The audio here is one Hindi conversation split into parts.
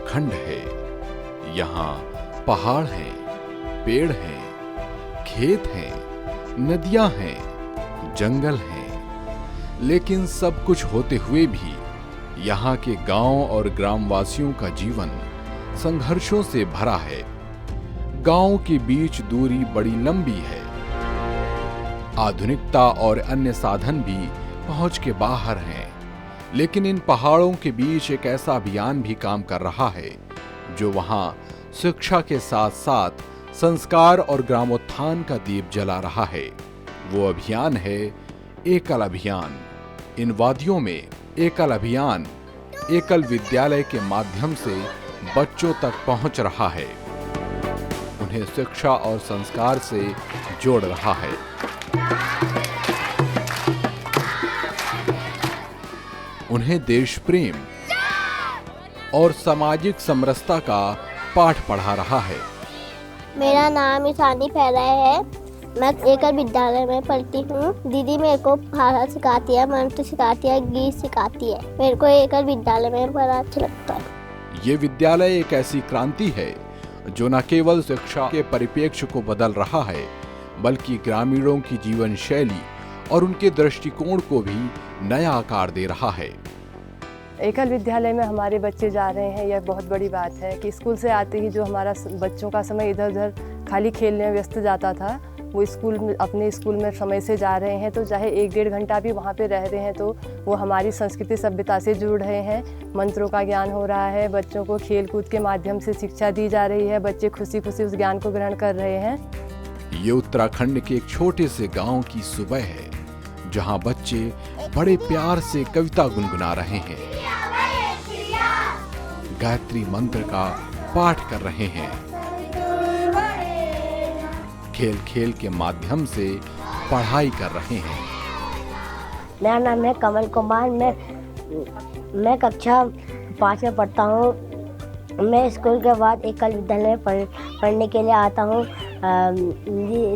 उत्तराखंड है। यहाँ पहाड़ हैं, पेड़ हैं, खेत हैं, नदियां हैं, जंगल हैं, लेकिन सब कुछ होते हुए भी यहाँ के गांव और ग्रामवासियों का जीवन संघर्षों से भरा है। गांव के बीच दूरी बड़ी लंबी है। आधुनिकता और अन्य साधन भी पहुंच के बाहर हैं, लेकिन इन पहाड़ों के बीच एक ऐसा अभियान भी काम कर रहा है जो वहां शिक्षा के साथ साथ संस्कार और ग्रामोत्थान का दीप जला रहा है। वो अभियान है एकल अभियान। इन वादियों में एकल अभियान एकल विद्यालय के माध्यम से बच्चों तक पहुंच रहा है, उन्हें शिक्षा और संस्कार से जोड़ रहा है। उन्हें देश प्रेम और सामाजिक समरसता का पाठ पढ़ा रहा है। मेरा नाम ईशानी फैला है। मैं एकल विद्यालय में पढ़ती हूँ। दीदी मेरे को भाषा सिखाती है, मंत्र सिखाती है, गीत सिखाती है। मेरे को एकल विद्यालय में बड़ा अच्छा लगता है। ये विद्यालय एक ऐसी क्रांति है जो न केवल शिक्षा के परिप्रेक्ष्य को बदल रहा है, बल्कि ग्रामीणों की जीवन शैली और उनके दृष्टिकोण को भी नया आकार दे रहा है। एकल विद्यालय में हमारे बच्चे जा रहे हैं, यह बहुत बड़ी बात है कि स्कूल से आते ही जो हमारा बच्चों का समय इधर उधर खाली खेलने में व्यस्त जाता था, वो स्कूल में अपने स्कूल में समय से जा रहे हैं। तो चाहे 1-1.5 घंटा भी वहाँ पे रह रहे हैं तो वो हमारी संस्कृति सभ्यता से जुड़ रहे हैं। मंत्रों का ज्ञान हो रहा है, बच्चों को खेल कूद के माध्यम से शिक्षा दी जा रही है, बच्चे खुशी खुशी उस ज्ञान को ग्रहण कर रहे हैं। ये उत्तराखंड के एक छोटे से गांव की सुबह है, जहां बच्चे बड़े प्यार से कविता गुनगुना रहे हैं, गायत्री मंत्र का पाठ कर रहे हैं, खेल खेल के माध्यम से पढ़ाई कर रहे हैं। मेरा नाम है कमल कुमार। मैं कक्षा 5 में पढ़ता हूँ। मैं स्कूल के बाद एकल विद्यालय में पढ़ने के लिए आता हूँ।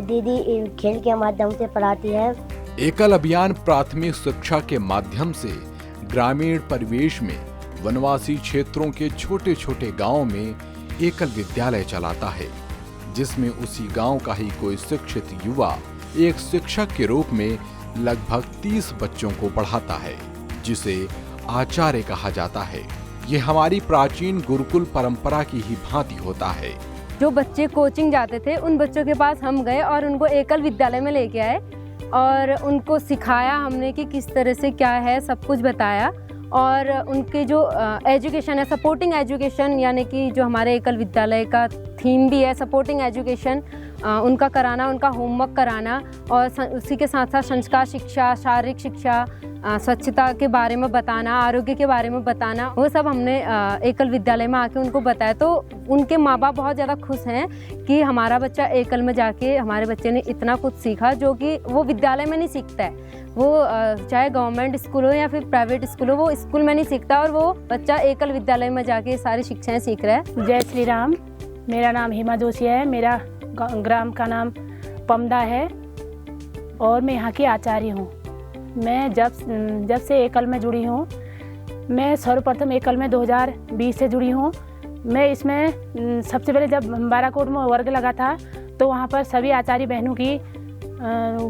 दीदी खेल के माध्यम से पढ़ाती है। एकल अभियान प्राथमिक शिक्षा के माध्यम से ग्रामीण परिवेश में वनवासी क्षेत्रों के छोटे छोटे गांवों में एकल विद्यालय चलाता है, जिसमें उसी गांव का ही कोई शिक्षित युवा एक शिक्षक के रूप में लगभग 30 बच्चों को पढ़ाता है, जिसे आचार्य कहा जाता है। ये हमारी प्राचीन गुरुकुल परंपरा की ही भांति होता है। जो बच्चे कोचिंग जाते थे उन बच्चों के पास हम गए और उनको एकल विद्यालय में लेके आए और उनको सिखाया हमने कि किस तरह से क्या है, सब कुछ बताया। और उनके जो एजुकेशन है, सपोर्टिंग एजुकेशन, यानी कि जो हमारे एकल विद्यालय का थीम भी है सपोर्टिंग एजुकेशन, उनका कराना, उनका होमवर्क कराना और उसी के साथ साथ संस्कार शिक्षा, शारीरिक शिक्षा, स्वच्छता के बारे में बताना, आरोग्य के बारे में बताना, वो सब हमने एकल विद्यालय में आके उनको बताया। तो उनके माँ बाप बहुत ज़्यादा खुश हैं कि हमारा बच्चा एकल में जाके हमारे बच्चे ने इतना कुछ सीखा जो कि वो विद्यालय में नहीं सीखता है। वो चाहे गवर्नमेंट स्कूल हो या फिर प्राइवेट स्कूल हो, वो स्कूल में नहीं सीखता और वो बच्चा एकल विद्यालय में जाके सारी शिक्षाएँ सीख रहा है। जय श्री राम। मेरा नाम हिमा जोशी है। मेरा ग्राम का नाम पमदा है और मैं यहाँ की आचार्य हूँ। मैं जब से एकल में जुड़ी हूँ, मैं सर्वप्रथम एकल में 2020 से जुड़ी हूँ। मैं इसमें सबसे पहले जब बाराकोट में वर्ग लगा था तो वहाँ पर सभी आचार्य बहनों की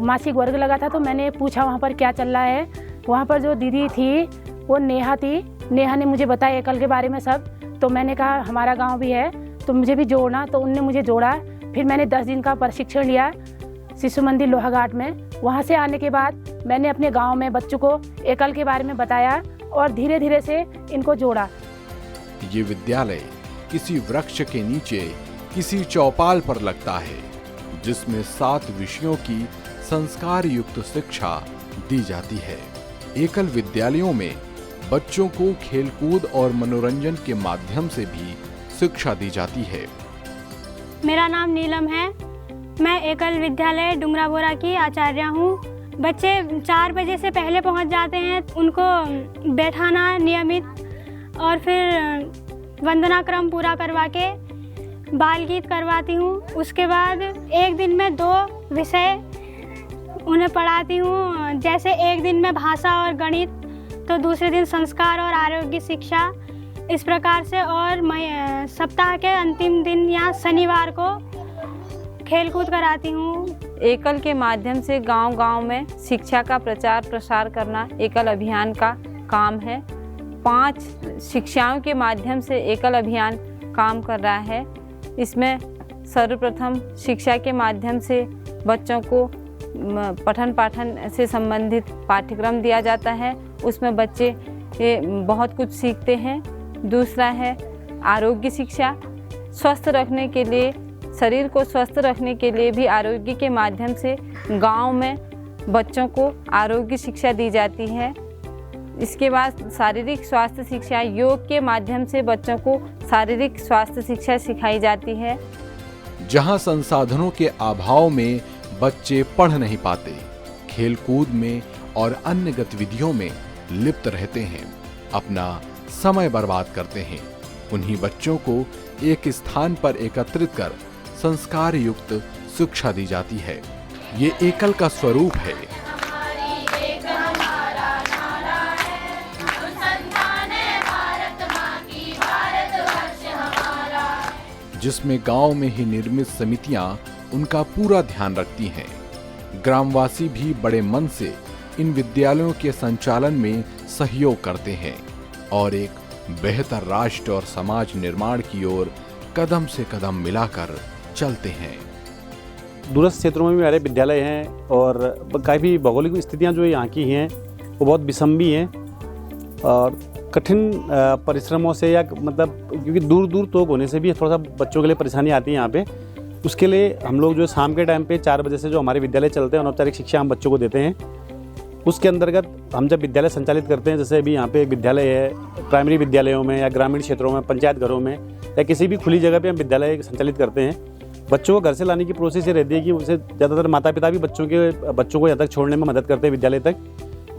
मासिक वर्ग लगा था। तो मैंने पूछा वहाँ पर क्या चल रहा है। वहाँ पर जो दीदी थी वो नेहा थी। नेहा ने मुझे बताया एकल के बारे में सब। तो मैंने कहा हमारा गाँव भी है तो मुझे भी जोड़ना। तो उनने मुझे जोड़ा। फिर मैंने 10 दिन का प्रशिक्षण लिया शिशु मंदिर लोहाघाट में। वहाँ से आने के बाद मैंने अपने गांव में बच्चों को एकल के बारे में बताया और धीरे धीरे से इनको जोड़ा। ये विद्यालय किसी वृक्ष के नीचे किसी चौपाल पर लगता है, जिसमें 7 विषयों की संस्कार युक्त शिक्षा दी जाती है। एकल विद्यालयों में बच्चों को खेलकूद और मनोरंजन के माध्यम से भी शिक्षा दी जाती है। मेरा नाम नीलम है। मैं एकल विद्यालय डुंगराबोरा की आचार्य हूँ। बच्चे 4 बजे से पहले पहुँच जाते हैं, उनको बैठाना नियमित और फिर वंदना क्रम पूरा करवा के बाल गीत करवाती हूँ। उसके बाद एक दिन में 2 विषय उन्हें पढ़ाती हूँ। जैसे एक दिन में भाषा और गणित, तो दूसरे दिन संस्कार और आरोग्य शिक्षा। इस प्रकार से। और सप्ताह के अंतिम दिन या शनिवार को खेल कूद कराती हूँ। एकल के माध्यम से गांव-गांव में शिक्षा का प्रचार प्रसार करना एकल अभियान का काम है। 5 शिक्षाओं के माध्यम से एकल अभियान काम कर रहा है। इसमें सर्वप्रथम शिक्षा के माध्यम से बच्चों को पठन पाठन से संबंधित पाठ्यक्रम दिया जाता है, उसमें बच्चे बहुत कुछ सीखते हैं। दूसरा है आरोग्य शिक्षा, स्वस्थ रखने के लिए, शरीर को स्वस्थ रखने के लिए भी आरोग्य के माध्यम से गांव में बच्चों को आरोग्य शिक्षा दी जाती है। इसके बाद शारीरिक स्वास्थ्य शिक्षा, योग के माध्यम से बच्चों को शारीरिक स्वास्थ्य शिक्षा सिखाई जाती है। जहां संसाधनों के अभाव में बच्चे पढ़ नहीं पाते, खेलकूद में और अन्य गतिविधियों में लिप्त रहते हैं, अपना समय बर्बाद करते हैं, उन्हीं बच्चों को एक स्थान पर एकत्रित कर संस्कार युक्त शिक्षा दी जाती है। ये एकल का स्वरूप है। जिसमें गांव में ही निर्मित समितियां उनका पूरा ध्यान रखती हैं। ग्रामवासी भी बड़े मन से इन विद्यालयों के संचालन में सहयोग करते हैं और एक बेहतर राष्ट्र और समाज निर्माण की ओर कदम से कदम मिलाकर चलते हैं। दूरस्थ क्षेत्रों में भी हमारे विद्यालय हैं और काफ़ी भौगोलिक स्थितियां जो यहाँ की हैं वो बहुत विषम भी हैं और कठिन परिश्रमों से या मतलब क्योंकि दूर दूर तोक होने से भी थोड़ा सा बच्चों के लिए परेशानी आती है यहाँ पे। उसके लिए हम लोग जो शाम के टाइम पे 4 बजे से जो हमारे विद्यालय चलते हैं, अनौपचारिक शिक्षा हम बच्चों को देते हैं। उसके अंतर्गत हम जब विद्यालय संचालित करते हैं, जैसे अभी यहाँ पे एक विद्यालय है, प्राइमरी विद्यालयों में या ग्रामीण क्षेत्रों में, पंचायत घरों में या किसी भी खुली जगह पे हम विद्यालय संचालित करते हैं। बच्चों को घर से लाने की प्रोसेस ये रहती है कि उसे ज़्यादातर माता पिता भी बच्चों को यहाँ तक छोड़ने में मदद करते हैं विद्यालय तक,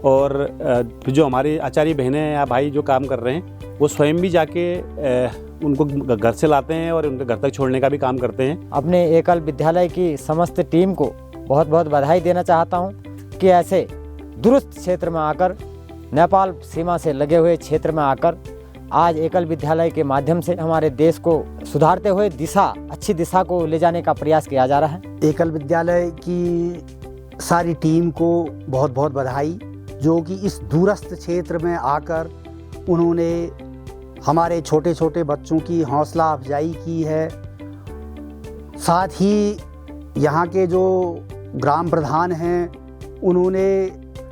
और जो हमारे आचार्य बहनें या भाई जो काम कर रहे हैं वो स्वयं भी जाके उनको घर से लाते हैं और उनके घर तक छोड़ने का भी काम करते हैं। अपने एकल विद्यालय की समस्त टीम को बहुत बहुत बधाई देना चाहता हूं कि ऐसे दूरस्थ क्षेत्र में आकर, नेपाल सीमा से लगे हुए क्षेत्र में आकर आज एकल विद्यालय के माध्यम से हमारे देश को सुधारते हुए अच्छी दिशा को ले जाने का प्रयास किया जा रहा है। एकल विद्यालय की सारी टीम को बहुत बहुत बधाई, जो कि इस दूरस्थ क्षेत्र में आकर उन्होंने हमारे छोटे छोटे बच्चों की हौसला अफजाई की है। साथ ही यहाँ के जो ग्राम प्रधान हैं उन्होंने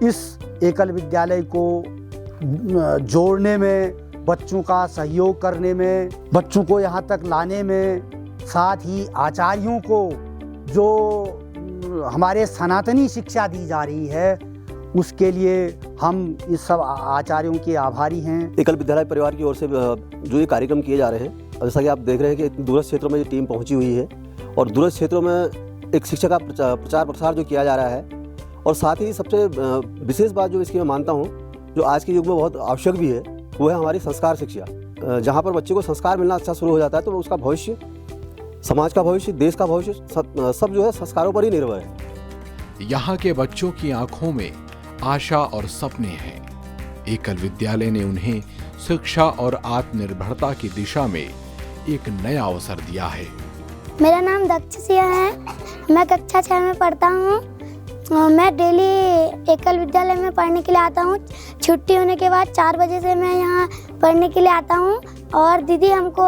इस एकल विद्यालय को जोड़ने में, बच्चों का सहयोग करने में, बच्चों को यहाँ तक लाने में, साथ ही आचार्यों को जो हमारे सनातनी शिक्षा दी जा रही है उसके लिए हम इस सब आचार्यों के आभारी हैं। एकल विद्यालय परिवार की ओर से जो ये कार्यक्रम किए जा रहे हैं, जैसा कि आप देख रहे हैं कि दूरस्थ क्षेत्रों में ये टीम पहुंची हुई है और दूरस्थ क्षेत्रों में एक शिक्षा का प्रचार प्रसार जो किया जा रहा है, और साथ ही सबसे विशेष बात जो इसकी मैं मानता हूँ जो आज के युग में बहुत आवश्यक भी है, वो है हमारी संस्कार शिक्षा। जहाँ पर बच्चे को संस्कार मिलना अच्छा शुरू हो जाता है तो उसका भविष्य, समाज का भविष्य, देश का भविष्य सब जो है संस्कारों पर ही निर्भर है। यहाँ के बच्चों की आंखों में आशा और सपने हैं। एकल विद्यालय ने उन्हें शिक्षा और आत्मनिर्भरता की दिशा में एक नया अवसर दिया है। मेरा नाम दक्षसिया है, मैं कक्षा 6 में पढ़ता हूँ। मैं डेली एकल विद्यालय में पढ़ने के लिए आता हूँ। छुट्टी होने के बाद 4 बजे से मैं यहाँ पढ़ने के लिए आता हूँ और दीदी हमको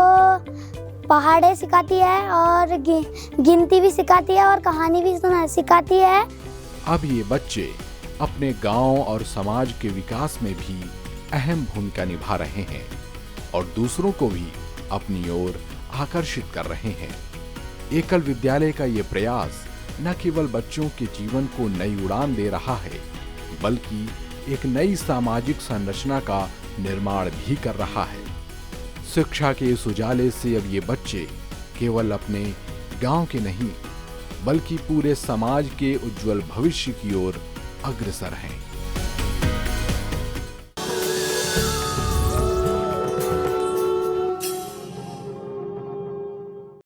पहाड़े सिखाती है और गिनती भी सिखाती है और कहानी भी सिखाती है। अब ये बच्चे अपने गांव और समाज के विकास में भी अहम भूमिका निभा रहे हैं और दूसरों को भी अपनी ओर आकर्षित कर रहे हैं। एकल विद्यालय का ये प्रयास न केवल बच्चों के जीवन को नई उड़ान दे रहा है, बल्कि एक नई सामाजिक संरचना का निर्माण भी कर रहा है। शिक्षा के इस उजाले से अब ये बच्चे केवल अपने गांव के नहीं, बल्कि पूरे समाज के उज्जवल भविष्य की ओर अग्रसर हैं।